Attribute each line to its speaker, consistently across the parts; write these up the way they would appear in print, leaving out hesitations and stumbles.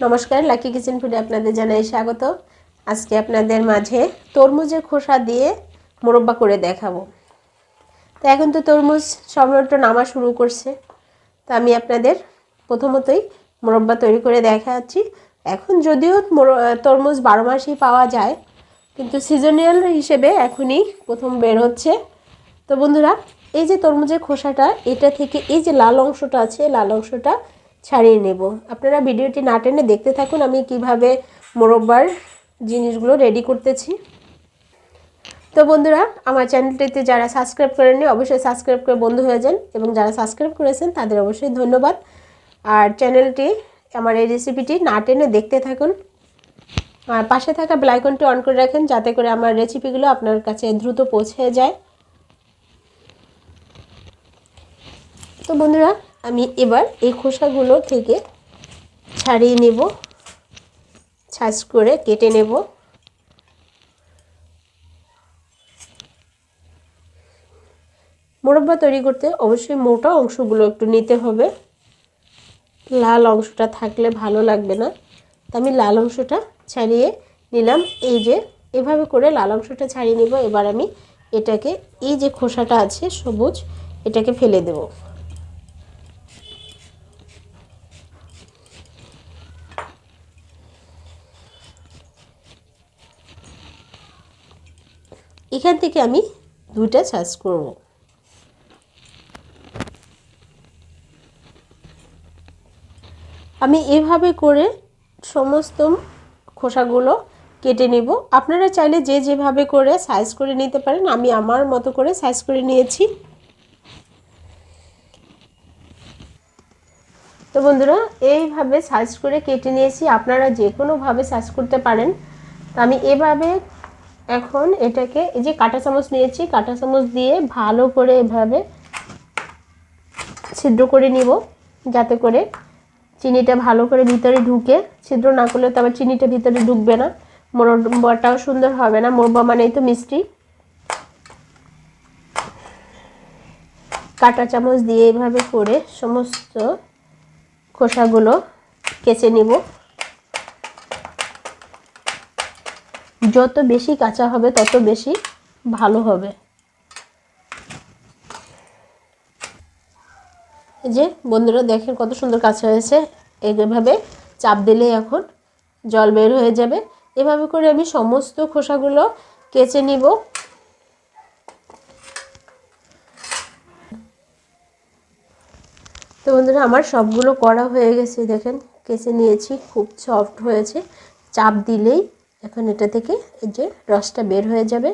Speaker 1: নমস্কার, lucky kitchen ফুডে আপনাদের জানাই স্বাগত। আজকে আপনাদের মাঝে তরমুজের খোসা দিয়ে মোরব্বা করে দেখাবো। তো এখন তো তরমুজ সম্ভবত নামা শুরু করছে, তো আমি আপনাদের প্রথমতই মোরব্বা তৈরি করে দেখাচ্ছি। এখন যদিও তরমুজ 12 মাসই পাওয়া যায়, কিন্তু সিজনাল হিসেবে এখনই প্রথম বের হচ্ছে। তো বন্ধুরা, এই যে তরমুজের খোসাটা, এটা থেকে এই যে লাল অংশটা আছে, লাল অংশটা ছাড়িয়ে নেব। আপনারা ভিডিওটি না টেনে দেখতে থাকুন আমি কিভাবে মোরব্বার জিনিসগুলো রেডি করতেছি। তো বন্ধুরা, আমার চ্যানেলটিতে যারা সাবস্ক্রাইব করেননি অবশ্যই সাবস্ক্রাইব করে বন্ধু হয়ে যান, এবং যারা সাবস্ক্রাইব করেছেন তাদের অবশ্যই ধন্যবাদ। আর চ্যানেলটি আমার এই রেসিপিটি না টেনে দেখতে থাকুন, আর পাশে থাকা বেল আইকনটি অন করে রাখেন যাতে করে আমার রেসিপিগুলো আপনার কাছে দ্রুত পৌঁছে যায়। তো বন্ধুরা, আমি এবার এই খোসাগুলো থেকে ছাড়িয়ে নেব, ছাঁচ করে কেটে নেব। মোরব্বা তৈরি করতে অবশ্যই মোটা অংশগুলো একটু নিতে হবে, লাল অংশটা থাকলে ভালো লাগবে না। তো আমি লাল অংশটা ছাড়িয়ে নিলাম। এই যে এভাবে করে লাল অংশটা ছাড়িয়ে নেব। এবার আমি এটাকে, এই যে খোসাটা আছে সবুজ, এটাকে ফেলে দেব। এখান থেকে আমি দুইটা ছাঁচ করব। আমি এভাবে করে সমস্ত খোসাগুলো কেটে নেব। আপনারা চাইলে যে যেভাবে করে সাইজ করে নিতে পারেন, আমি আমার মতো করে সাইজ করে নিয়েছি। তো বন্ধুরা, এইভাবে সাইজ করে কেটে নিয়েছি, আপনারা যে কোনোভাবে সাইজ করতে পারেন। তো আমি এভাবে এখন এটাকে, এই যে কাঁটা চামচ নিয়েছি, কাঁটা চামচ দিয়ে ভালো করে এভাবে ছিদ্র করে নিব, যাতে করে চিনিটা ভালো করে ভিতরে ঢুকে। ছিদ্র না করলে তো আবার চিনিটা ভিতরে ঢুকবে না, মোরব্বাটাও সুন্দর হবে না। মোরব্বা মানেই তো মিষ্টি। কাঁটা চামচ দিয়ে এভাবে করে সমস্ত খোসাগুলো কেচে নিব। যত বেশি কাঁচা হবে তত বেশি ভালো হবে। এই যে বন্ধুরা দেখেন কত সুন্দর কাঁচা হয়েছে। এইভাবে চাপ দিলে এখন জল বের হয়ে যাবে। এভাবে করে আমি সমস্ত খোসাগুলো কেচে নিব। তো বন্ধুরা, আমার সবগুলো করা হয়ে গেছে, দেখেন কেচে নিয়েছি, খুব সফট হয়েছে। চাপ দিলেই এখন এটা থেকে এই যে রসটা বের হয়ে যাবে।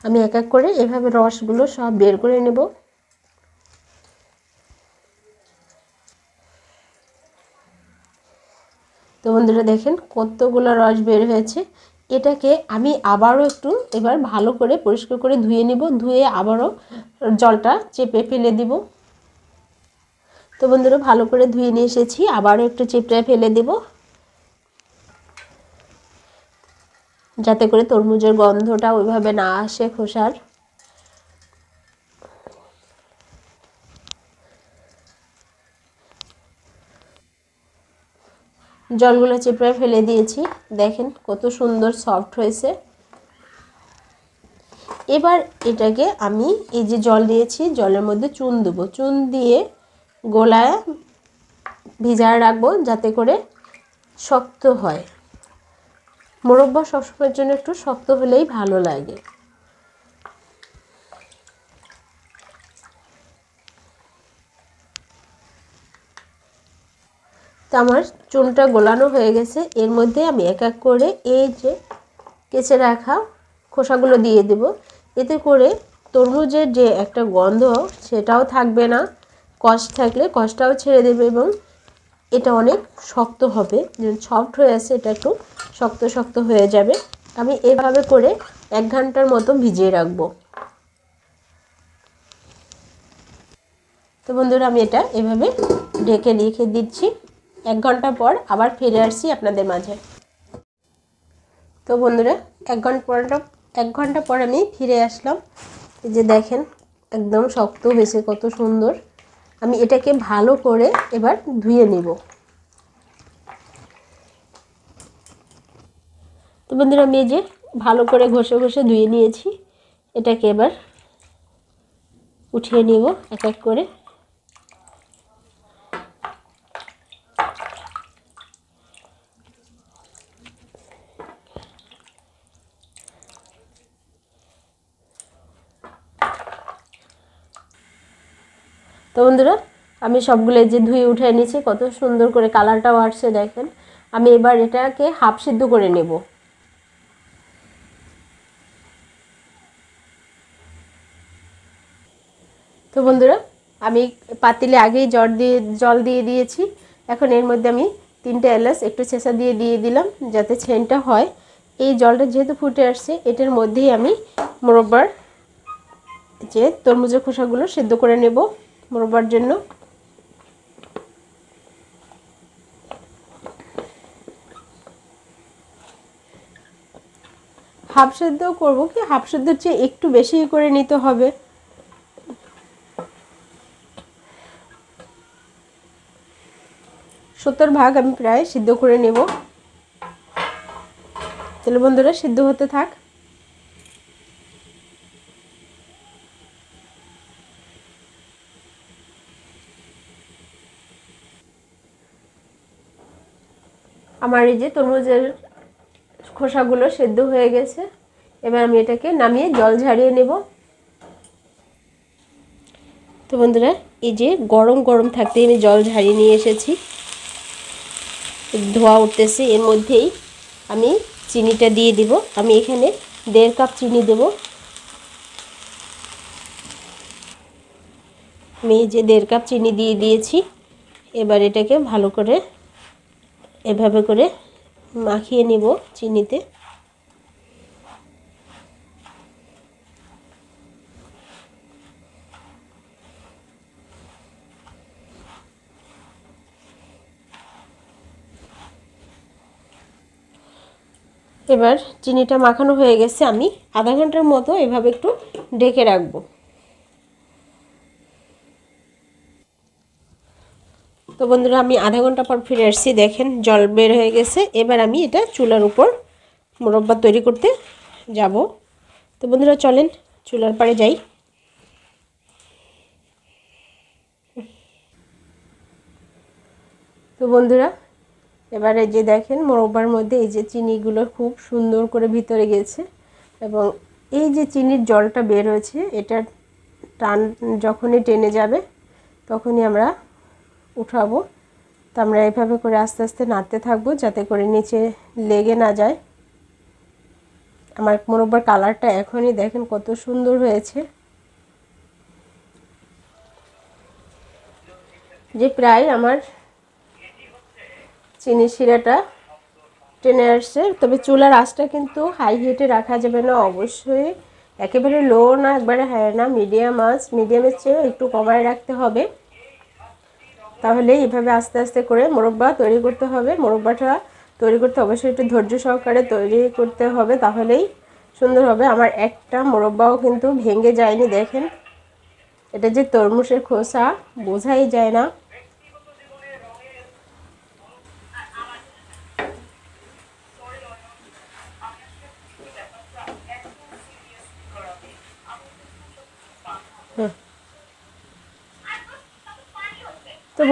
Speaker 1: আমি এক এক করে এভাবে রসগুলো সব বের করে নেব। তো বন্ধুরা দেখেন কতগুলো রস বের হয়েছে। এটাকে আমি আবারও একটু এবার ভালো করে পরিষ্কার করে ধুয়ে নেব। ধুয়ে আবারও জলটা চেপে ফেলে দিব। তো বন্ধুরা, ভালো করে ধুয়ে নিয়ে এসেছি, আবারও একটু চেপে ফেলে দেব, যাতে করে তরমুজের গন্ধটা ওইভাবে না আসে খোসার। জলগুলো চেপে ফেলে দিয়েছি, দেখেন কত সুন্দর সফট হয়েছে। এবার এটাকে আমি, এই যে জল দিয়েছি, জলের মধ্যে চুন দেবো। চুন দিয়ে গোলায় ভিজায় রাখবো যাতে করে শক্ত হয়। মোরব্বা সবসময়ের জন্য একটু শক্ত হলেই ভালো লাগে। তো আমার চুনটা গোলানো হয়ে গেছে। এর মধ্যে আমি এক এক করে এই যে কেচে রাখা খোসাগুলো দিয়ে দেব। এতে করে তরমুজের যে একটা গন্ধ সেটাও থাকবে না, কষ থাকলে কষটাও ছেড়ে দেবে, এবং এটা অনেক শক্ত হবে। সফট হয়ে আছে, এটা একটু শক্ত শক্ত হয়ে যাবে। আমি এভাবে করে 1 ঘন্টার মতো ভিজিয়ে রাখবো। তো বন্ধুরা, আমি এটা এভাবে ঢেকে রেখে দিচ্ছি। 1 ঘন্টা পর আবার ফিরে আসছি আপনাদের মাঝে। তো বন্ধুরা, 1 ঘন্টা পর আমি ফিরে আসলাম। এই যে দেখেন একদম শক্ত হয়েছে, কত সুন্দর। আমি এটাকে ভালো করে এবার ধুয়ে নেব। তো বন্ধুরা আমি এই যে ভালো করে ঘষে ঘষে ধুয়ে নিয়েছি, এটাকে এবার উঠিয়ে নেব এক এক করে। তো বন্ধুরা আমি সবগুলো যে ধুয়ে উঠে নিয়েছি, কত সুন্দর করে কালারটাও আসছে দেখেন। আমি এবার এটাকে হাফ সিদ্ধ করে নেব। তো বন্ধুরা আমি পাতিলে আগেই জল দিয়ে দিয়েছি। এখন এর মধ্যে আমি 3টে এলাচ একটু ছেঁচা দিয়ে দিলাম যাতে সেন্টটা হয়। এই জলটা যেহেতু ফুটে আসছে, এটার মধ্যেই আমি মোরব্বার যে তরমুজের খোসাগুলো সেদ্ধ করে নেব মোরব্বার জন্য। হাফ সেদ্ধ করব কি, হাফ সেদ্ধর চেয়ে একটু বেশি করে নিতে হবে। সত্তর ভাগ আমি প্রায় সিদ্ধ করে নেব। তাহলে বন্ধুরা সিদ্ধ হতে থাক। আমার এই যে তরমুজের খোসাগুলো সেদ্ধ হয়ে গেছে, এবার আমি এটাকে নামিয়ে জল ঝারিয়ে নেব। তো বন্ধুরা এই যে গরম গরম থাকতেই আমি জল ঝারিয়ে নিয়ে এসেছি, ধোয়া উঠতেছে। এর মধ্যেই আমি চিনিটা দিয়ে দিব। আমি এখানে 1.5 কাপ চিনি দেব। আমি এই যে 1.5 কাপ চিনি দিয়ে দিয়েছি। এবার এটাকে ভালো করে এভাবে করে মাখিয়ে নিব চিনিতে। এবার চিনিটা মাখানো হয়ে গেছে, আমি আধা ঘন্টার মতো এভাবে একটু ঢেকে রাখবো। তো বন্ধুরা আমি আধা ঘন্টা পর ফিরে আসছি, দেখেন জল বের হয়ে গেছে। এবার আমি এটা চুলার উপর মোরব্বা তৈরি করতে যাব। তো বন্ধুরা চলেন চুলার পাড়ে যাই। তো বন্ধুরা এবারে যে দেখেন মোরব্বার মধ্যে এই যে চিনিগুলো খুব সুন্দর করে ভিতরে গেছে, এবং এই যে চিনির জলটা বের হয়েছে, এটা টান যখনই টেনে যাবে তখনই আমরা উঠাবো। তো আমরা এভাবে করে আস্তে আস্তে নাড়তে থাকবো যাতে করে নিচে লেগে না যায়। আমার মোরব্বার কালারটা এখনই দেখেন কত সুন্দর হয়েছে, যে প্রায় আমার চিনি শিরাটা টেনে আসছে। তবে চুলার আঁচটা কিন্তু হাই হিটে রাখা যাবে না, অবশ্যই একেবারে লো না একবারে হাই না, মিডিয়াম আঁচ, মিডিয়ামের চেয়ে একটু কমায় রাখতে হবে। তাহলে এইভাবে আস্তে আস্তে করে মোরব্বা তৈরি করতে হবে। মোরব্বাটা তৈরি করতে অবশ্যই একটু ধৈর্য সহকারে তৈরি করতে হবে, তাহলেই সুন্দর হবে। আমার একটা মোরব্বাও কিন্তু ভেঙে যায়নি, দেখেন। এটা যে তরমুজের খোসা বোঝাই যায় না। তো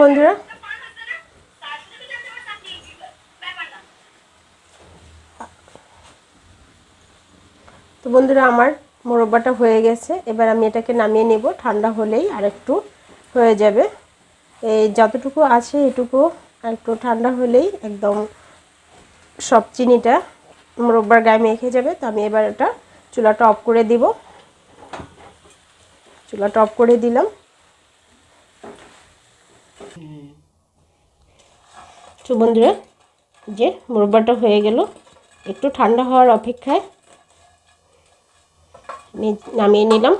Speaker 1: বন্ধুরা আমার মোরব্বাটা হয়ে গেছে। এবার আমি এটাকে নামিয়ে নেব, ঠান্ডা হলেই আরেকটু হয়ে যাবে। এই যতটুকু আছে এটুকু একটু ঠান্ডা হলেই একদম সব চিনিটা মোরব্বার গায়ে মেখে যাবে। তো আমি এবার এটা চুলাটা অফ করে দিব। চুলাটা অফ করে দিলাম। তো বন্ধুরা যে মোরব্বাটা হয়ে গেল, একটু ঠান্ডা হওয়ার অপেক্ষায় নামিয়ে নিলাম।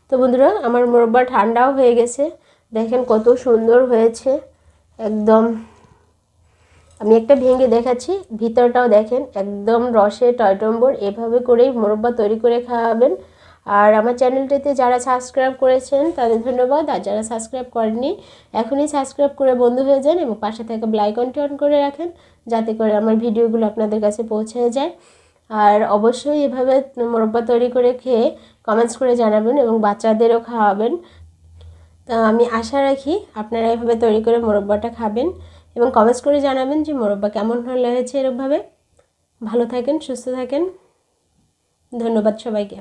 Speaker 1: তো বন্ধুরা আমার মোরব্বা ঠান্ডাও হয়ে গেছে, দেখেন কত সুন্দর হয়েছে। একদম আমি একটা ভেঙে দেখাচ্ছি, ভিতরটাও দেখেন একদম রসে টয়টম্বর। এভাবে করেই মোরব্বা তৈরি করে খাওয়াবেন। আর আমার চ্যানেলটিতে যারা সাবস্ক্রাইব করেছেন তাদের ধন্যবাদ, আর যারা সাবস্ক্রাইব করেননি এখনই সাবস্ক্রাইব করে বন্ধু হয়ে যান এবং পাশে থাকা বেল আইকনটি অন করে রাখেন, যাতে করে আমার ভিডিওগুলো আপনাদের কাছে পৌঁছে যায়। আর অবশ্যই এভাবে মোরব্বা তৈরি করে খেয়ে কমেন্টস করে জানাবেন এবং বাচ্চাদেরও খাওয়াবেন। তা আমি আশা রাখি আপনারা এভাবে তৈরি করে মোরব্বাটা খাবেন এবং কমেন্টস করে জানাবেন যে মোরব্বা কেমন হয়েছে। এরকমভাবে ভালো থাকেন, সুস্থ থাকেন। ধন্যবাদ সবাইকে।